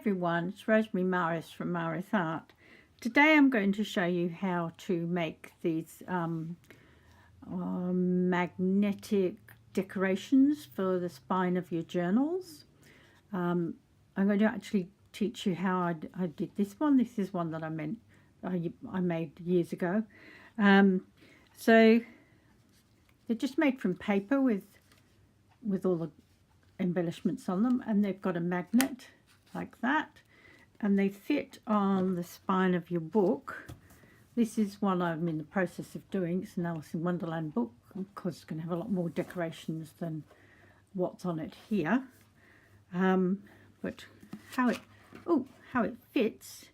everyone, it's Rosemary Maris from Maris Art. Today I'm going to show you how to make these magnetic decorations for the spine of your journals. I'm going to actually teach you how I did this one. This is one that I made years ago. So they're just made from paper with all the embellishments on them, and they've got a magnet like that, and they fit on the spine of your book. This is one I'm in the process of doing. It's an Alice in Wonderland book. Of course, it's going to have a lot more decorations than what's on it here. But how it fits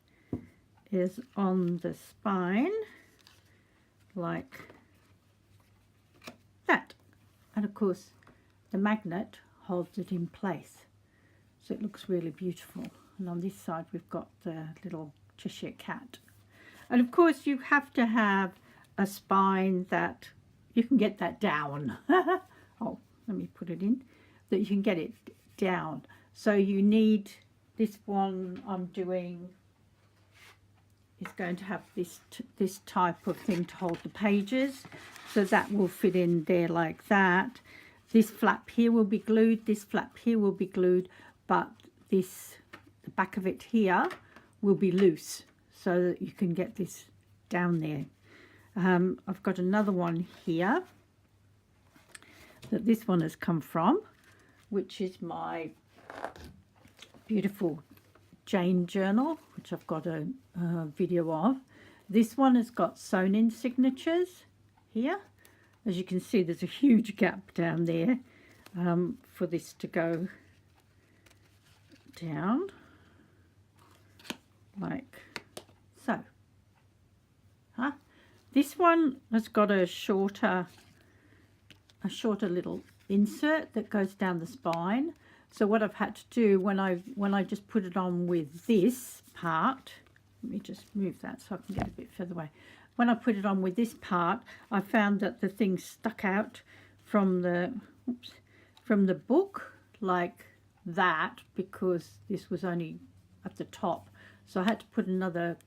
is on the spine like that, and of course the magnet holds it in place, so it looks really beautiful. And on this side we've got the little Cheshire cat, and of course you have to have a spine that you can get that down. Oh, let me put it in, that you can get it down. So you need this one I'm doing is going to have this type of thing to hold the pages, so that will fit in there like that. This flap here will be glued, this flap here will be glued, but the back of it here will be loose so that you can get this down there. I've got another one here that this one has come from, which is my beautiful Jane journal, which I've got a video of. This one has got sewn in signatures here. As you can see, there's a huge gap down there for this to go down like so. This one has got a shorter little insert that goes down the spine. So what I've had to do when I just put it on with this part, let me just move that so I can get a bit further away. When I put it on with this part, I found that the thing stuck out from the book like that, because this was only at the top. So I had to put another,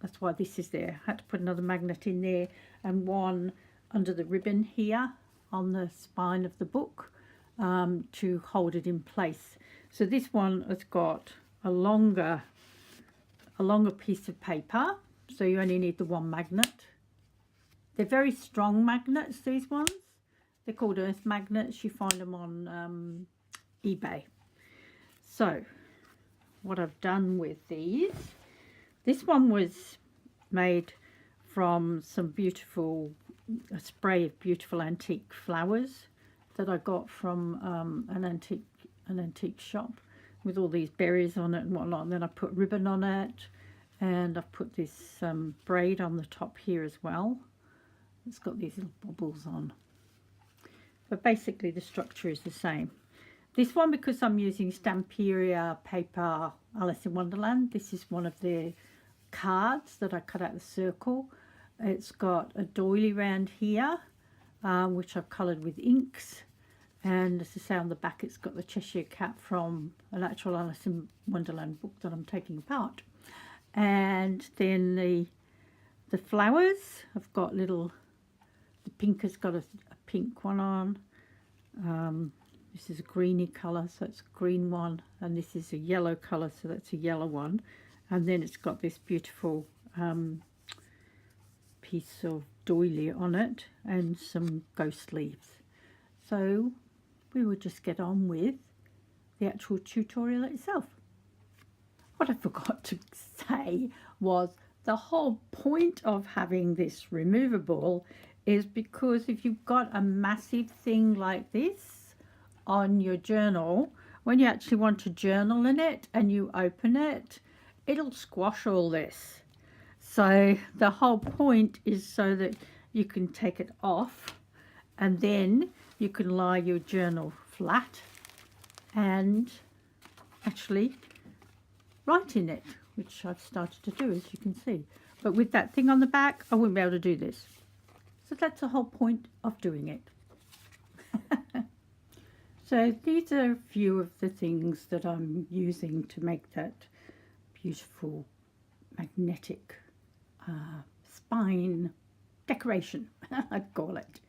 that's why this is there, I had to put another magnet in there and one under the ribbon here on the spine of the book to hold it in place. So this one has got a longer piece of paper, so you only need the one magnet. They're very strong magnets, these ones. They're called earth magnets. You find them on eBay. So what I've done with these, this one was made from some a spray of beautiful antique flowers that I got from an antique shop with all these berries on it and whatnot. And then I put ribbon on it, and I've put this braid on the top here as well. It's got these little bubbles on, but basically the structure is the same. This one, because I'm using Stamperia paper Alice in Wonderland, this is one of their cards that I cut out the circle. It's got a doily round here, which I've coloured with inks, and as I say, on the back it's got the Cheshire cat from an actual Alice in Wonderland book that I'm taking apart. And then the flowers, I've got the pink has got a pink one on. This is a greeny colour, so it's a green one, and this is a yellow colour, so that's a yellow one. And then it's got this beautiful piece of doily on it and some ghost leaves. So we will just get on with the actual tutorial itself. What I forgot to say was the whole point of having this removable is because if you've got a massive thing like this on your journal, when you actually want to journal in it and you open it, it'll squash all this. So the whole point is so that you can take it off, and then you can lie your journal flat and actually write in it, which I've started to do, as you can see. But with that thing on the back, I wouldn't be able to do this. So that's the whole point of doing it. So these are a few of the things that I'm using to make that beautiful magnetic spine decoration, I'd call it.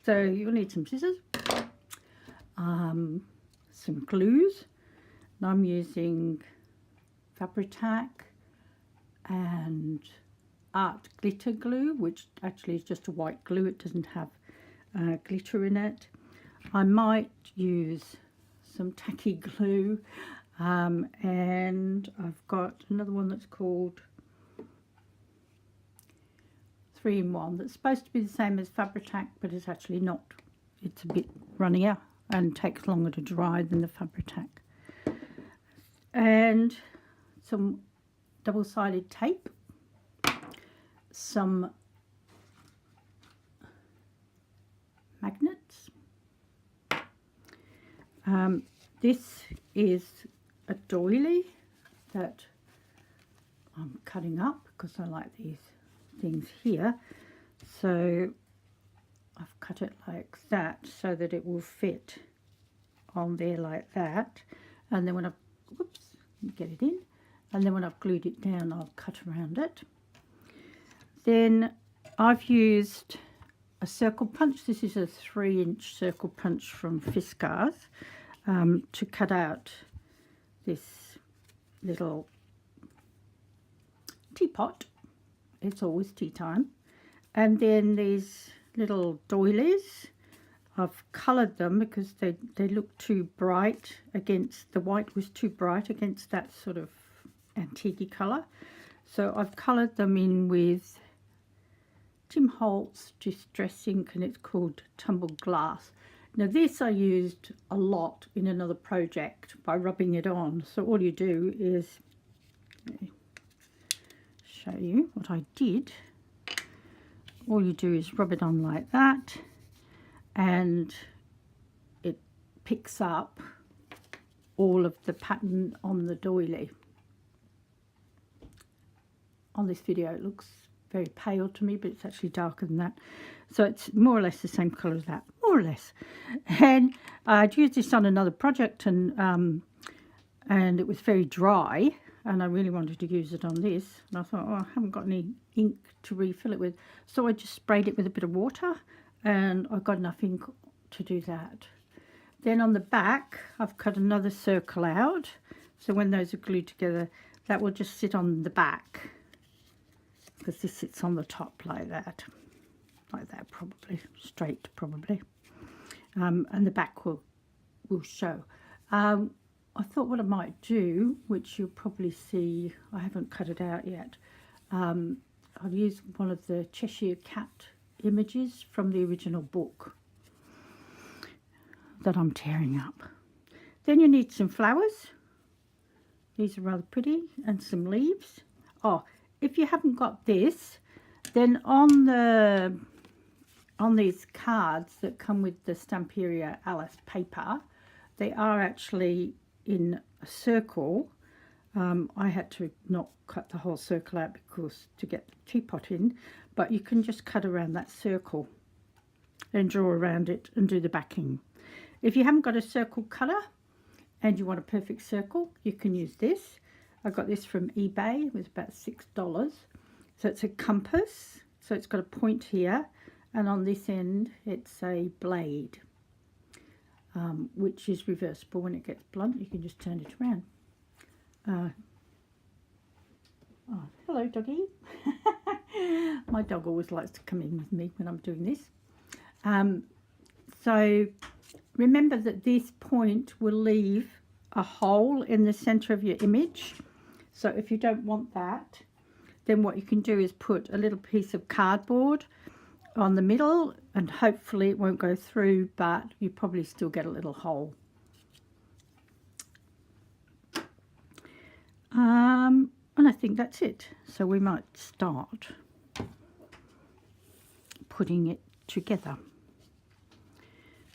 So you'll need some scissors, some glues, and I'm using Fabri-Tac and art glitter glue, which actually is just a white glue, it doesn't have glitter in it. I might use some tacky glue, and I've got another one that's called 3-in-1 that's supposed to be the same as Fabri-Tac, but it's actually not. It's a bit runnier and takes longer to dry than the Fabri-Tac. And some double-sided tape, some magnets. This is a doily that I'm cutting up because I like these things here. So I've cut it like that so that it will fit on there like that. And then when I've, whoops, get it in. And then when I've glued it down, I'll cut around it. Then I've used a circle punch. This is a 3-inch circle punch from Fiskars, to cut out this little teapot. It's always tea time. And then these little doilies, I've coloured them because they look too bright against, the white was too bright against that sort of antique colour. So I've coloured them in with Tim Holtz Distress ink, and it's called Tumbled Glass. Now this I used a lot in another project by rubbing it on. So all you do is, let me show you what I did. All you do is rub it on like that, and it picks up all of the pattern on the doily. On this video it looks very pale to me, but it's actually darker than that. So it's more or less the same colour as that, more or less. And I'd used this on another project, and it was very dry, and I really wanted to use it on this. And I thought, oh, I haven't got any ink to refill it with. So I just sprayed it with a bit of water, and I got enough ink to do that. Then on the back, I've cut another circle out. So when those are glued together, that will just sit on the back, because this sits on the top like that probably, straight probably, and the back will show. I thought what I might do, which you'll probably see, I haven't cut it out yet, I've used one of the Cheshire Cat images from the original book that I'm tearing up. Then you need some flowers. These are rather pretty, and some leaves. Oh, if you haven't got this, then on these cards that come with the Stamperia Alice paper, they are actually in a circle. I had to not cut the whole circle out because to get the teapot in, but you can just cut around that circle and draw around it and do the backing. If you haven't got a circle cutter and you want a perfect circle, you can use this. I got this from eBay. It was about $6. So it's a compass. So it's got a point here, and on this end it's a blade, which is reversible. When it gets blunt, you can just turn it around. Oh, hello, doggy. My dog always likes to come in with me when I'm doing this. So remember that this point will leave a hole in the center of your image. So if you don't want that, then what you can do is put a little piece of cardboard on the middle, and hopefully it won't go through, but you probably still get a little hole. And I think that's it. So we might start putting it together.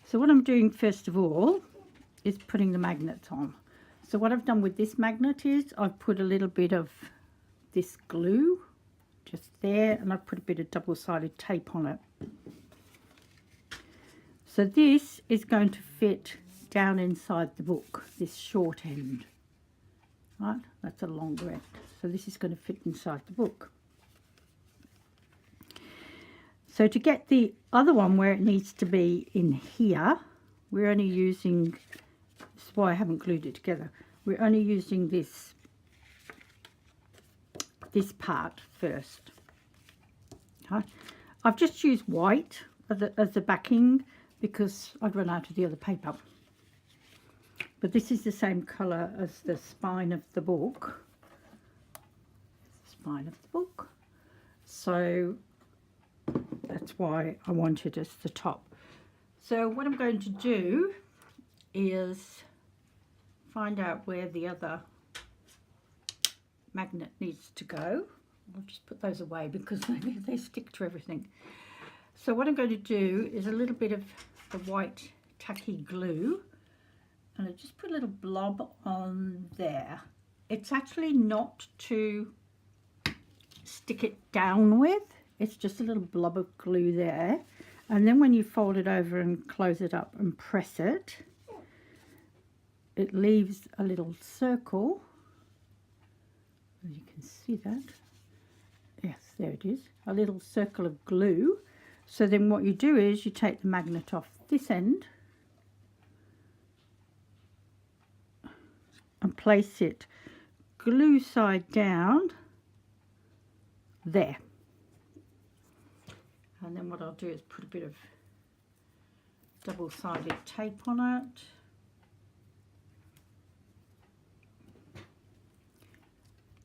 So what I'm doing first of all is putting the magnets on. So what I've done with this magnet is I've put a little bit of this glue just there, and I've put a bit of double-sided tape on it. So this is going to fit down inside the book, this short end. Right, that's a longer end. So this is going to fit inside the book. So to get the other one where it needs to be in here, we're only using, this is why I haven't glued it together, we're only using this part first. Okay. I've just used white as the backing because I'd run out of the other paper. But this is the same colour as the spine of the book. Spine of the book. So that's why I wanted as the top. So what I'm going to do is find out where the other magnet needs to go. I'll just put those away because they stick to everything. So what I'm going to do is a little bit of the white tacky glue, and I just put a little blob on there. It's actually not to stick it down with, it's just a little blob of glue there, and then when you fold it over and close it up and press it, it leaves a little circle. You can see that. Yes, there it is, a little circle of glue. So then what you do is you take the magnet off this end and place it glue side down there. And then what I'll do is put a bit of double-sided tape on it.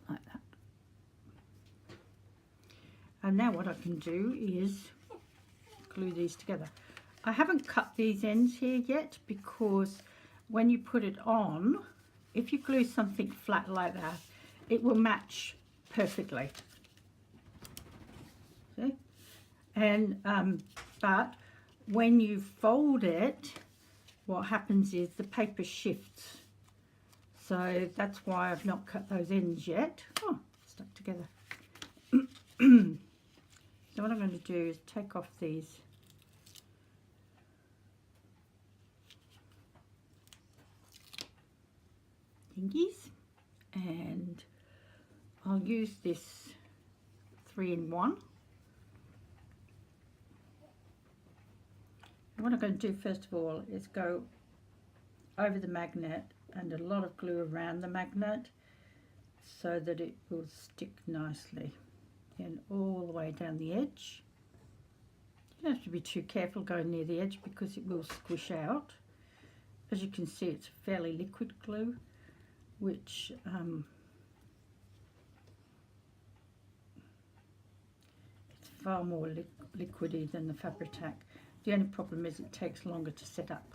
Like that. And now what I can do is glue these together. I haven't cut these ends here yet because when you put it on, if you glue something flat like that, it will match perfectly. See? And but when you fold it, what happens is the paper shifts. So that's why I've not cut those ends yet. Oh, stuck together. So what I'm going to do is take off these thingies, and I'll use this 3-in-1. What I'm going to do first of all is go over the magnet and a lot of glue around the magnet so that it will stick nicely, and all the way down the edge. You don't have to be too careful going near the edge because it will squish out. As you can see, it's fairly liquid glue, which it's far more liquidy than the Fabri-Tac. The only problem is it takes longer to set up.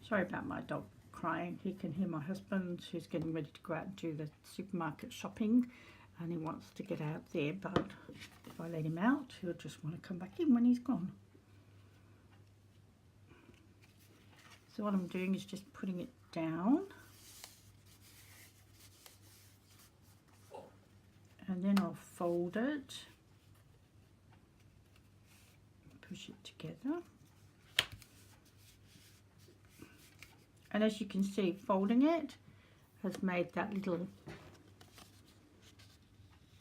Sorry about my dog crying. He can hear my husband who's getting ready to go out and do the supermarket shopping, and he wants to get out there, but if I let him out, he'll just want to come back in when he's gone. So what I'm doing is just putting it down, and then I'll fold it, push it together, and as you can see, folding it has made that little,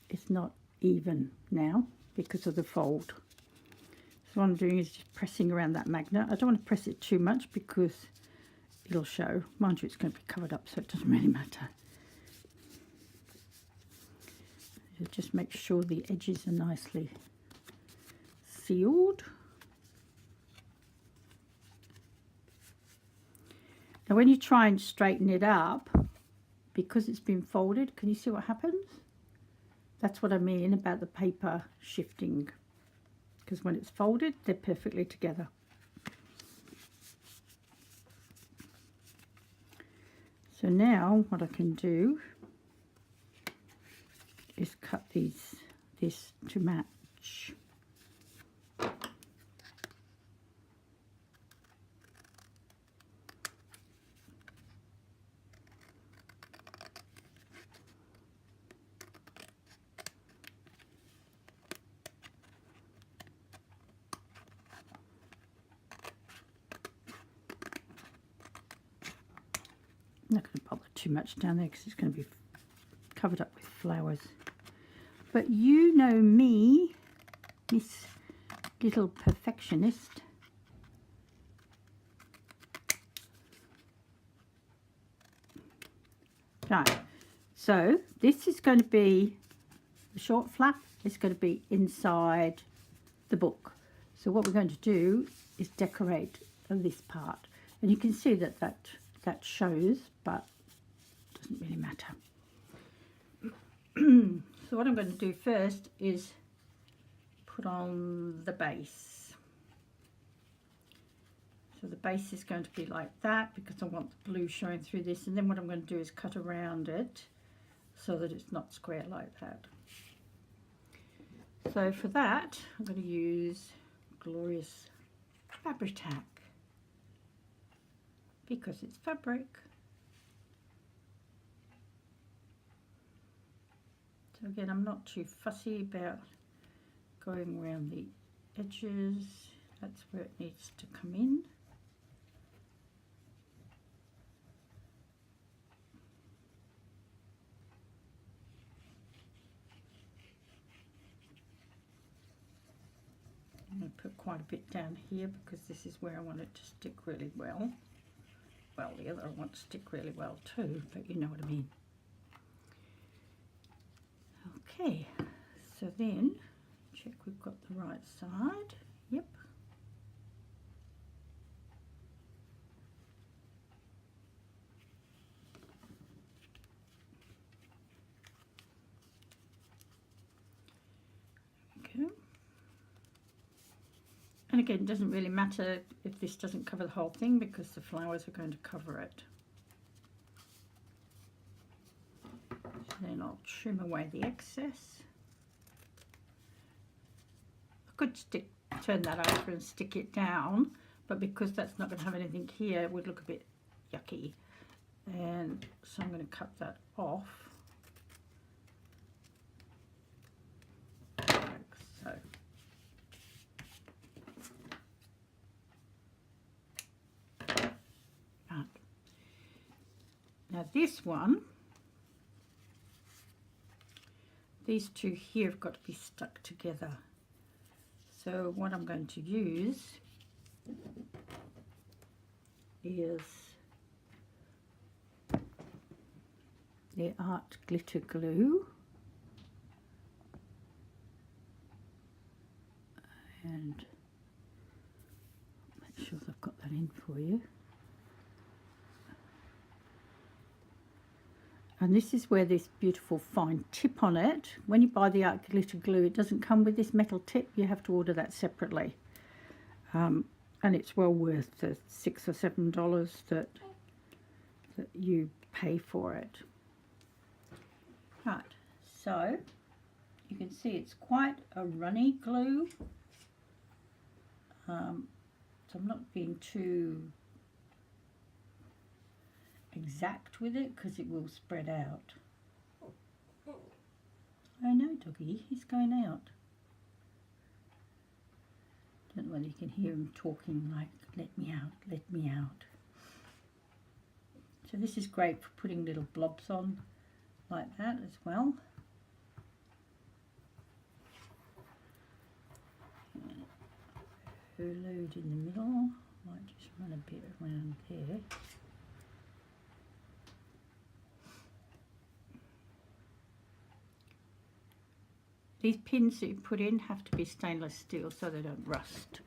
it's not even now because of the fold. So what I'm doing is just pressing around that magnet. I don't want to press it too much because it'll show. Mind you, it's going to be covered up, so it doesn't really matter. So just make sure the edges are nicely sealed. Now when you try and straighten it up, because it's been folded, can you see what happens? That's what I mean about the paper shifting, because when it's folded, they're perfectly together. So now what I can do is cut this to match. I'm not going to bother too much down there because it's going to be covered up with flowers. But you know me, Miss Little Perfectionist. Right, so this is going to be, the short flap is going to be inside the book. So what we're going to do is decorate this part. And you can see that that shows, but it doesn't really matter. So what I'm going to do first is put on the base. So the base is going to be like that because I want the blue showing through this, and then what I'm going to do is cut around it so that it's not square like that. So for that I'm going to use Glorious Fabri-Tac because it's fabric. So again, I'm not too fussy about going around the edges. That's where it needs to come in. I'm going to put quite a bit down here because this is where I want it to stick really well. Well, the other I want to stick really well too, but you know what I mean. Okay, so then check we've got the right side. Yep. Okay. And again, it doesn't really matter if this doesn't cover the whole thing because the flowers are going to cover it. So then I'll trim away the excess. I could turn that over and stick it down, but because that's not going to have anything here, it would look a bit yucky. And so I'm going to cut that off. Like so. Right. Now this one, these two here have got to be stuck together. So what I'm going to use is the Art Glitter Glue, and make sure I've got that in for you. And this is where this beautiful fine tip on it, when you buy the Art Glitter Glue, it doesn't come with this metal tip, you have to order that separately. And it's well worth the $6 or $7 that you pay for it. Right, so you can see it's quite a runny glue. So I'm not being too exact with it because it will spread out. I know, doggy, he's going out. Don't know whether you can hear him talking like, let me out, let me out. So this is great for putting little blobs on like that as well. Load in the middle, might just run a bit around there. These pins that you put in have to be stainless steel so they don't rust.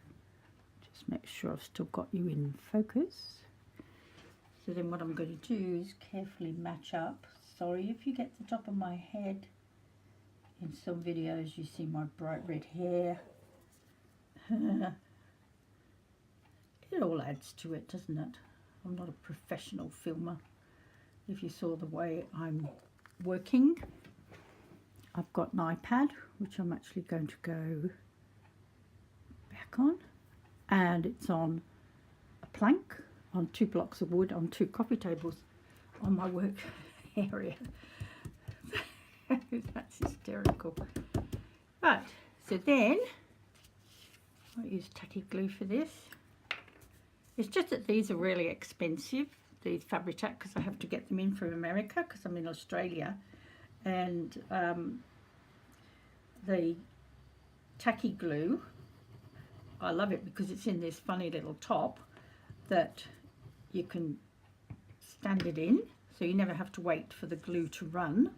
Just make sure I've still got you in focus. So then what I'm going to do is carefully match up. Sorry if you get the top of my head. In some videos you see my bright red hair. It all adds to it, doesn't it? I'm not a professional filmer. If you saw the way I'm working, I've got an iPad, which I'm actually going to go back on, and it's on a plank, on 2 blocks of wood, on 2 coffee tables, on my work area. That's hysterical. Right, so then I'll use tacky glue for this. It's just that these are really expensive. these Fabri-Tac because I have to get them in from America because I'm in Australia, and the tacky glue, I love it because it's in this funny little top that you can stand it in, so you never have to wait for the glue to run.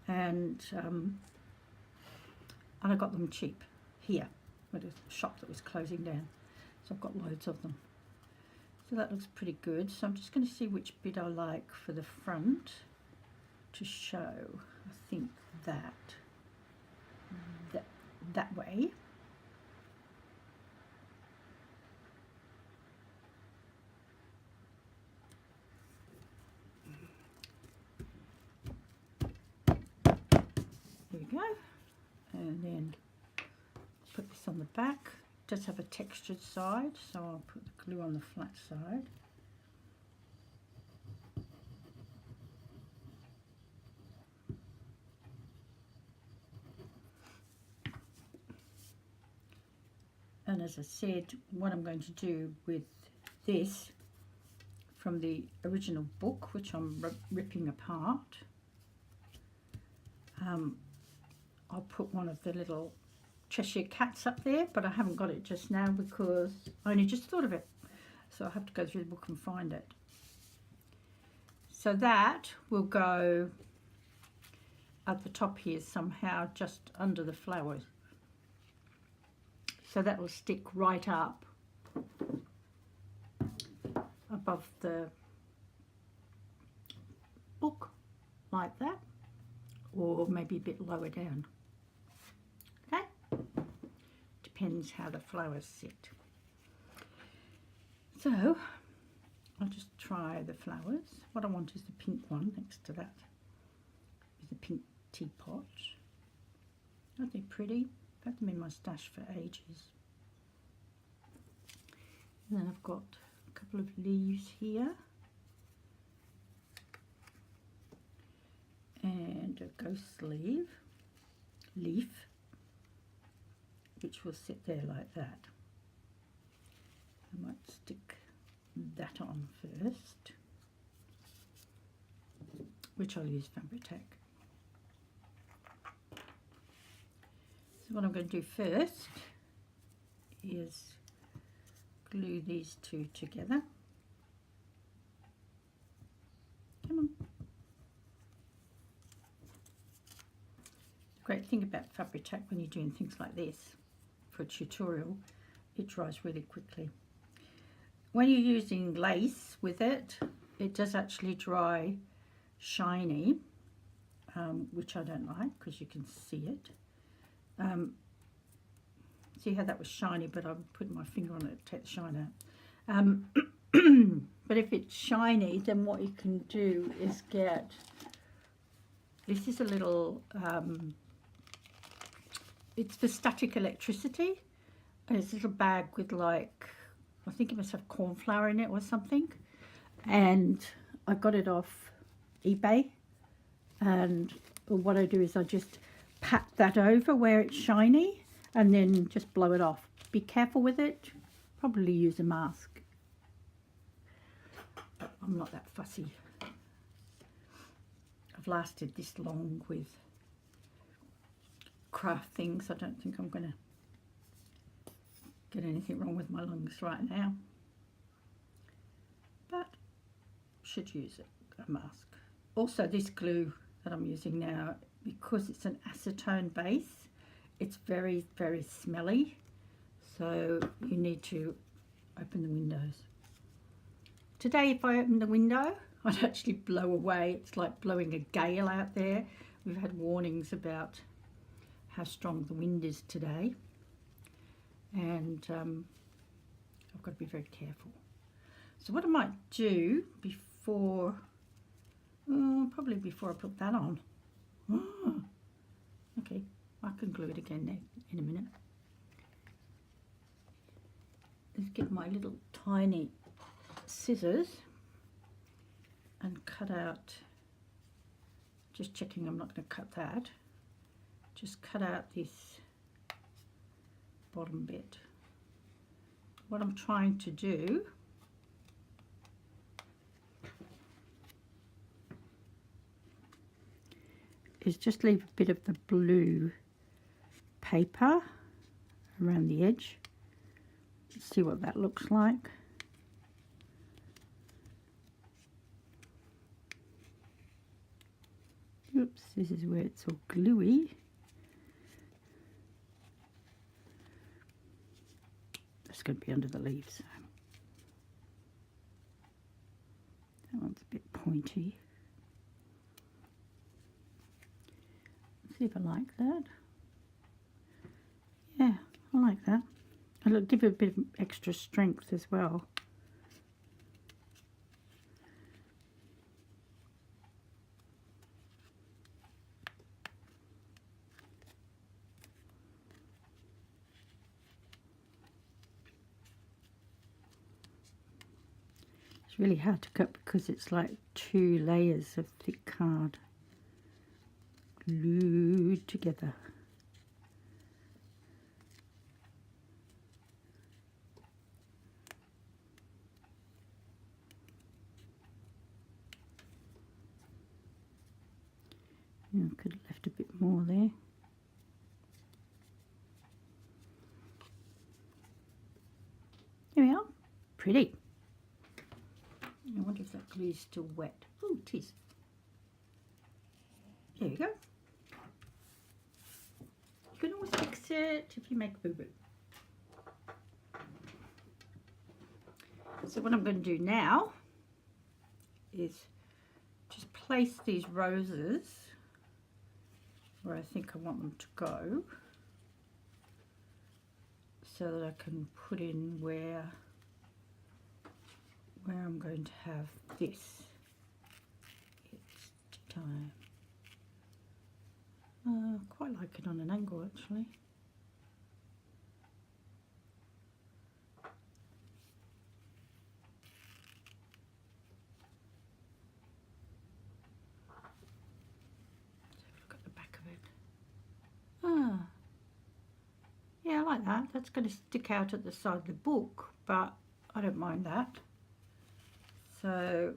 And I got them cheap here at a shop that was closing down, so I've got loads of them. So that looks pretty good. So I'm just going to see which bit I like for the front to show. I think that way. There we go. And then put this on the back. It does have a textured side, so I'll put the glue on the flat side. And as I said, what I'm going to do with this from the original book, which I'm ripping apart, I'll put one of the little Cheshire Cats up there, but I haven't got it just now because I only just thought of it. So I'll have to go through the book and find it. So that will go at the top here somehow, just under the flowers. So that will stick right up above the book like that, or maybe a bit lower down. Okay, depends how the flowers sit. So I'll just try the flowers. What I want is the pink one next to that, is the pink teapot. Aren't they pretty? I've had them in my stash for ages. And then I've got a couple of leaves here, and a ghost leaf, which will sit there like that. I might stick that on first, which I'll use Fabri-Tac. So what I'm going to do first is glue these two together. Come on. The great thing about Fabri-Tac when you're doing things like this for a tutorial, it dries really quickly. When you're using lace with it, it does actually dry shiny, which I don't like because you can see it. See how that was shiny, but I'm putting my finger on it to take the shine out. But if it's shiny, then what you can do is get, this is a little, it's for static electricity, and it's a little bag with, like, I think it must have corn flour in it or something, and I got it off eBay. And what I do is I just pat that over where it's shiny and then just blow it off. Be careful with it. Probably use a mask. But I'm not that fussy. I've lasted this long with craft things. I don't think I'm going to get anything wrong with my lungs right now. But should use a mask. Also, this glue that I'm using now, because it's an acetone base, it's very, very smelly, so you need to open the windows. Today, if I open the window, I'd actually blow away. It's like blowing a gale out there. We've had warnings about how strong the wind is today, and I've got to be very careful. So what I might do before, probably before I put that on, okay, I can glue it again in a minute. Let's get my little tiny scissors and cut out, just checking I'm not going to cut that, just cut out this bottom bit. What I'm trying to do is just leave a bit of the blue paper around the edge. Let's see what that looks like. Oops, this is where it's all gluey. That's going to be under the leaves. That one's a bit pointy. Let's see if I like that. Yeah, I like that. It'll give it a bit of extra strength as well. It's really hard to cut because it's like 2 layers of thick card glued together. Yeah, I could have left a bit more there. Here we are. Pretty. I wonder if that glue is still wet. Oh, it is. There you go. You can always fix it if you make a boo-boo. So what I'm going to do now is just place these roses where I think I want them to go, so that I can put in where I'm going to have this. It's time. Quite like it on an angle actually. Let's have a look at the back of it. Ah, yeah, I like that. That's going to stick out at the side of the book, but I don't mind that. So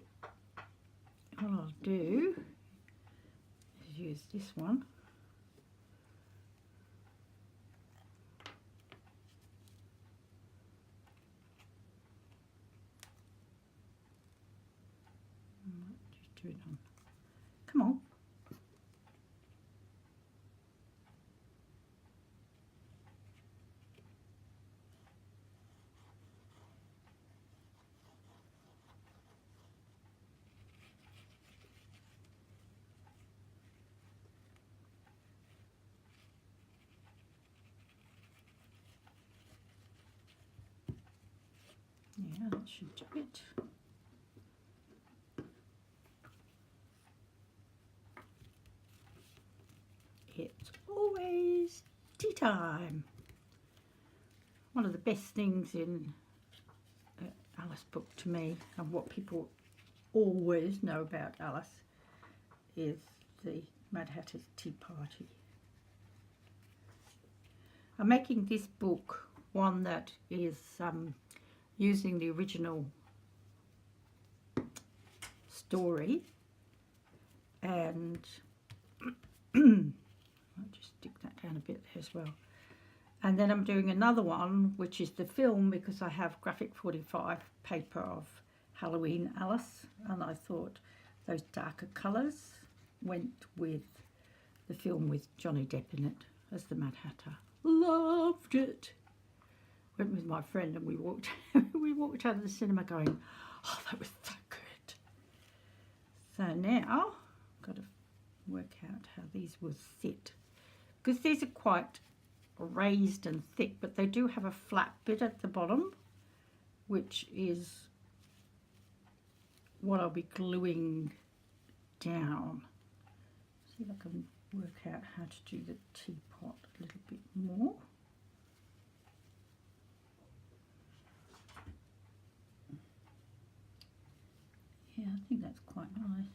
what I'll do is use this one. Just do it on. Come on. Yeah, that should do it. It's always tea time. One of the best things in Alice book to me, and what people always know about Alice, is the Mad Hatter's Tea Party. I'm making this book one that is using the original story, and I'll just stick that down a bit there as well. And then I'm doing another one, which is the film, because I have graphic 45 paper of Halloween Alice, and I thought those darker colours went with the film with Johnny Depp in it as the Mad Hatter. Loved it. Went with my friend and we walked out of the cinema going, oh, that was so good. So now I've got to work out how these will sit, because these are quite raised and thick, but they do have a flat bit at the bottom, which is what I'll be gluing down. See if I can work out how to do the teapot a little bit more. Yeah, I think that's quite nice.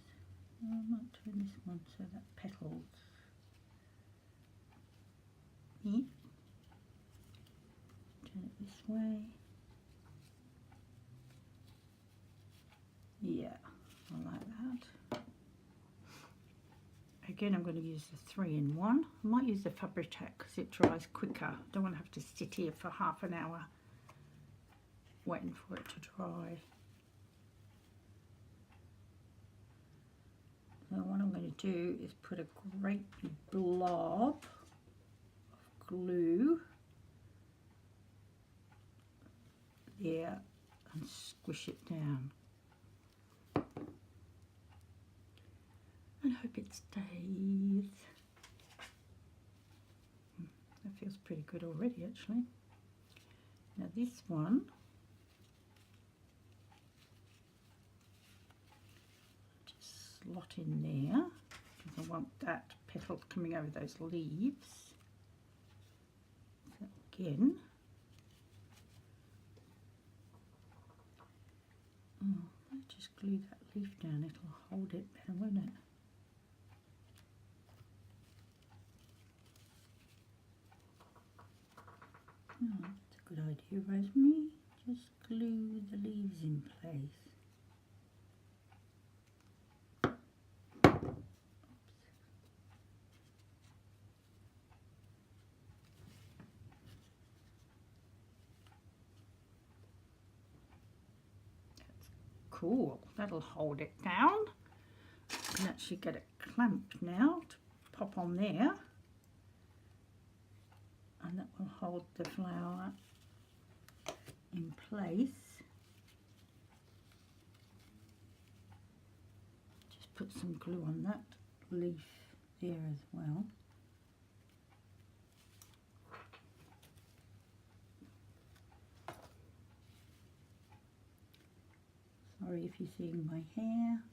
I might turn this one so that petals. Yeah. Turn it this way. Yeah, I like that. again, I'm going to use the 3-in-1. I might use the Fabri-Tac because it dries quicker. I don't want to have to sit here for half an hour waiting for it to dry. So what I'm going to do is put a great big blob of glue there and squish it down. And hope it stays. That feels pretty good already, actually. Now this one, just slot in there because I want that petal coming over those leaves. So again, I'll just glue that leaf down. It'll hold it better, won't it? Oh, that's a good idea, Rosemary. Just glue the leaves in place. Oops. That's cool. That'll hold it down. I can actually get a clamp now to pop on there. And that will hold the flower in place. Just put some glue on that leaf there as well. Sorry if you're seeing my hair.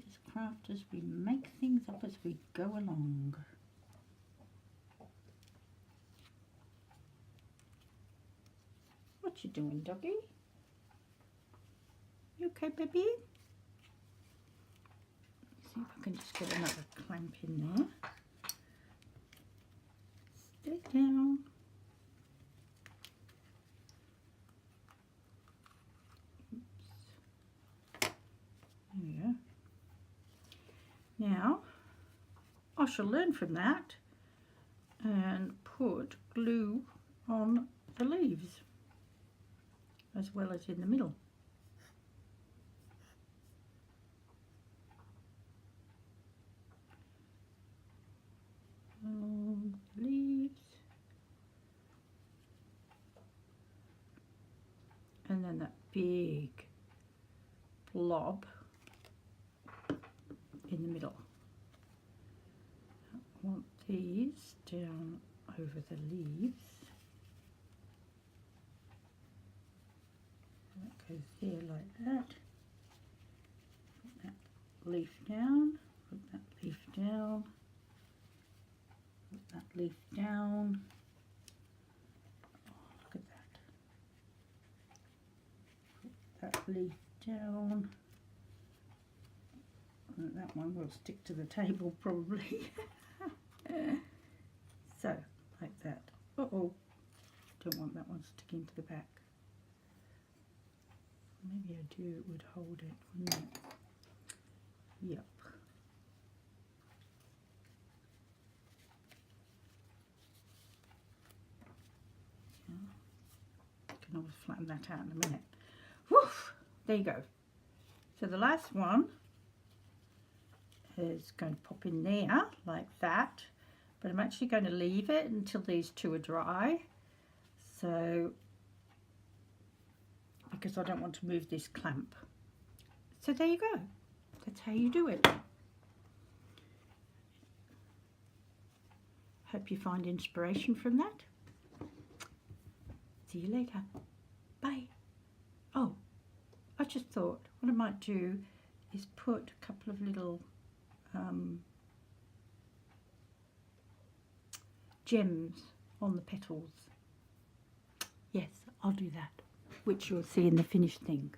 As crafters, we make things up as we go along. What you doing, doggy? You okay, baby? See if I can just get another clamp in there. Stay down. Oops. There we go. Now, I shall learn from that and put glue on the leaves as well as in the middle. Leaves. And then that big blob in the middle. I want these down over the leaves. That goes there like that. Put that leaf down, put that leaf down, put that leaf down. Oh, look at that. Put that leaf down. That one will stick to the table probably. So, like that. Uh-oh, don't want that one sticking to the back. Maybe I do, it would hold it, wouldn't it? Yep. Yeah. Can always flatten that out in a minute. Woof! There you go. So the last one is going to pop in there like that, but I'm actually going to leave it until these two are dry, so because I don't want to move this clamp. So there you go, that's how you do it. Hope you find inspiration from that. See you later. Bye. Oh, I just thought what I might do is put a couple of little gems on the petals. Yes, I'll do that, which you'll see in the finished thing.